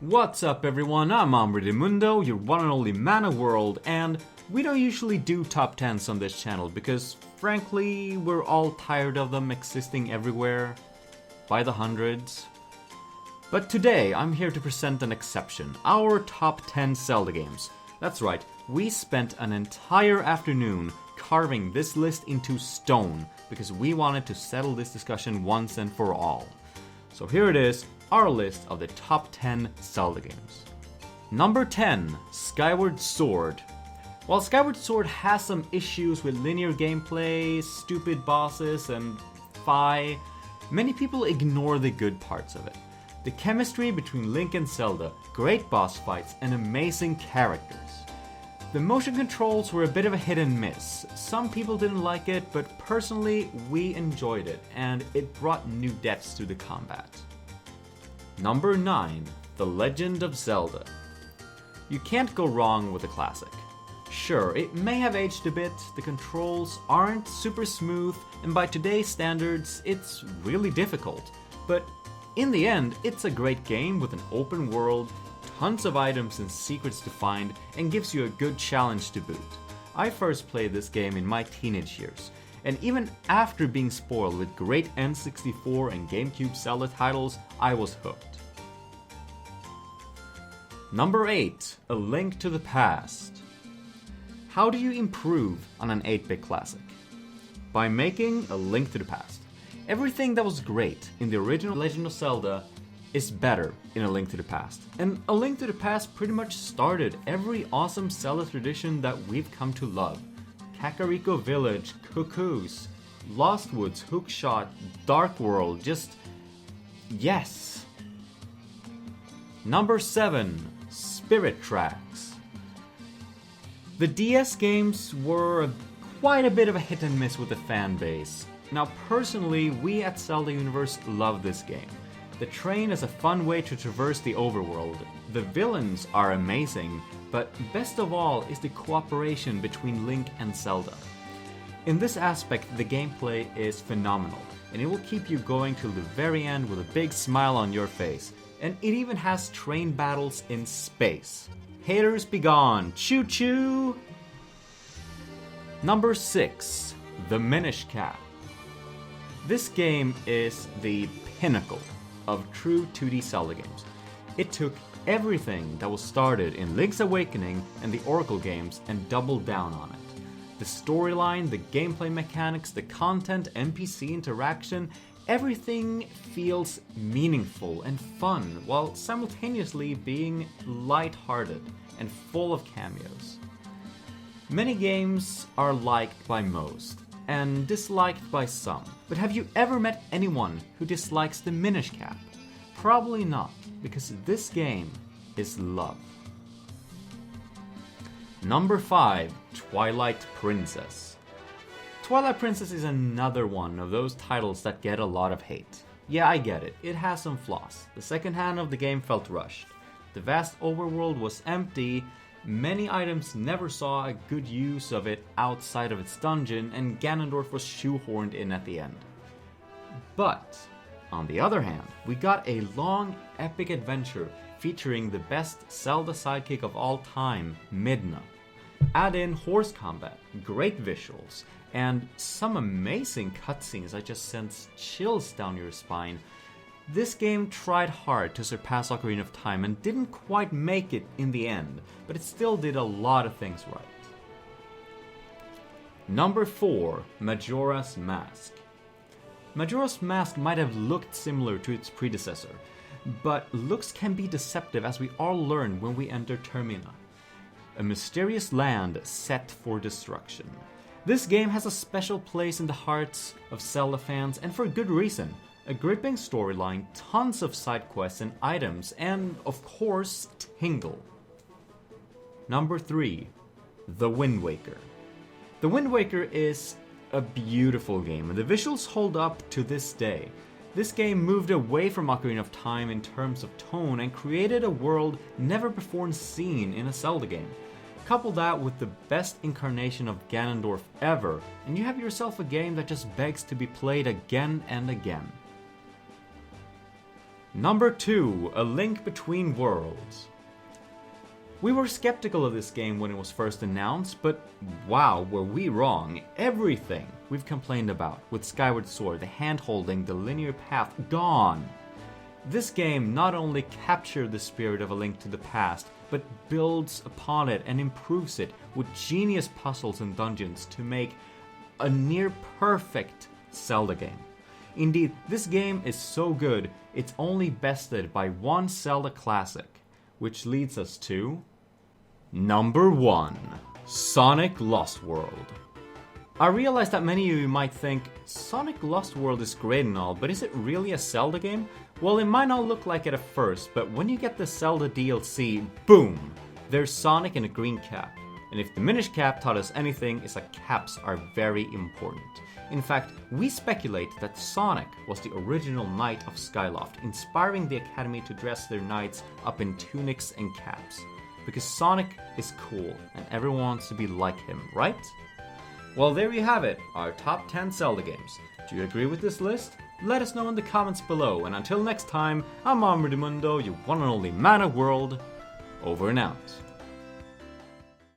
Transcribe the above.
What's up everyone, I'm Mundo, your one and only man of world, and we don't usually do top 10s on this channel because, frankly, we're all tired of them existing everywhere, by the hundreds. But today, I'm here to present an exception, our top 10 Zelda games. That's right, we spent an entire afternoon carving this list into stone because we wanted to settle this discussion once and for all. So here it is, our list of the top 10 Zelda games. Number 10, Skyward Sword. While Skyward Sword has some issues with linear gameplay, stupid bosses, and many people ignore the good parts of it. The chemistry between Link and Zelda, great boss fights, and amazing characters. The motion controls were a bit of a hit and miss. Some people didn't like it, but personally, we enjoyed it, and it brought new depths to the combat. Number 9, The Legend of Zelda. You can't go wrong with a classic. Sure, it may have aged a bit, the controls aren't super smooth, and by today's standards, it's really difficult. But in the end, it's a great game with an open world, tons of items and secrets to find, and gives you a good challenge to boot. I first played this game in my teenage years, and even after being spoiled with great N64 and GameCube Zelda titles, I was hooked. Number 8, A Link to the Past. How do you improve on an 8-bit classic? By making A Link to the Past. Everything that was great in the original Legend of Zelda is better in A Link to the Past. And A Link to the Past pretty much started every awesome Zelda tradition that we've come to love. Kakariko Village, Cuckoos, Lost Woods, Hookshot, Dark World, just yes. Number 7, Spirit Tracks. The DS games were quite a bit of a hit and miss with the fan base. Now personally, we at Zelda Universe love this game. The train is a fun way to traverse the overworld. The villains are amazing, but best of all is the cooperation between Link and Zelda. In this aspect, the gameplay is phenomenal, and it will keep you going till the very end with a big smile on your face. And it even has train battles in space. Haters be gone, choo choo! Number 6, The Minish Cap. This game is the pinnacle of true 2D Zelda games. It took everything that was started in Link's Awakening and the Oracle games and doubled down on it. The storyline, the gameplay mechanics, the content, NPC interaction, everything feels meaningful and fun while simultaneously being light-hearted and full of cameos. Many games are liked by most and disliked by some. But have you ever met anyone who dislikes the Minish Cap? Probably not, because this game is love. Number 5, Twilight Princess. Twilight Princess is another one of those titles that get a lot of hate. Yeah, I get it, it has some flaws. The second hand of the game felt rushed. The vast overworld was empty, many items never saw a good use of it outside of its dungeon, and Ganondorf was shoehorned in at the end. But, on the other hand, we got a long, epic adventure featuring the best Zelda sidekick of all time, Midna. Add in horse combat, great visuals, and some amazing cutscenes that just sends chills down your spine. This game tried hard to surpass Ocarina of Time and didn't quite make it in the end, but it still did a lot of things right. Number 4, Majora's Mask. Majora's Mask might have looked similar to its predecessor, but looks can be deceptive as we all learn when we enter Termina, a mysterious land set for destruction. This game has a special place in the hearts of Zelda fans, and for good reason. A gripping storyline, tons of side quests and items, and of course, Tingle. Number 3, The Wind Waker. The Wind Waker is a beautiful game, and the visuals hold up to this day. This game moved away from Ocarina of Time in terms of tone and created a world never before seen in a Zelda game. Couple that with the best incarnation of Ganondorf ever, and you have yourself a game that just begs to be played again and again. Number 2, A Link Between Worlds. We were skeptical of this game when it was first announced, but wow, were we wrong. Everything we've complained about with Skyward Sword, the hand-holding, the linear path, gone. This game not only captured the spirit of A Link to the Past, but builds upon it and improves it with genius puzzles and dungeons to make a near-perfect Zelda game. Indeed, this game is so good, it's only bested by one Zelda classic, which leads us to Number 1, Sonic Lost World. I realize that many of you might think, Sonic Lost World is great and all, but is it really a Zelda game? Well, it might not look like it at first, but when you get the Zelda DLC, boom! There's Sonic in a green cap. And if the Minish Cap taught us anything, it's that caps are very important. In fact, we speculate that Sonic was the original Knight of Skyloft, inspiring the Academy to dress their knights up in tunics and caps. Because Sonic is cool, and everyone wants to be like him, right? Well, there you have it, our top 10 Zelda games. Do you agree with this list? Let us know in the comments below, and until next time, I'm Mundo, your one and only man of world, over and out.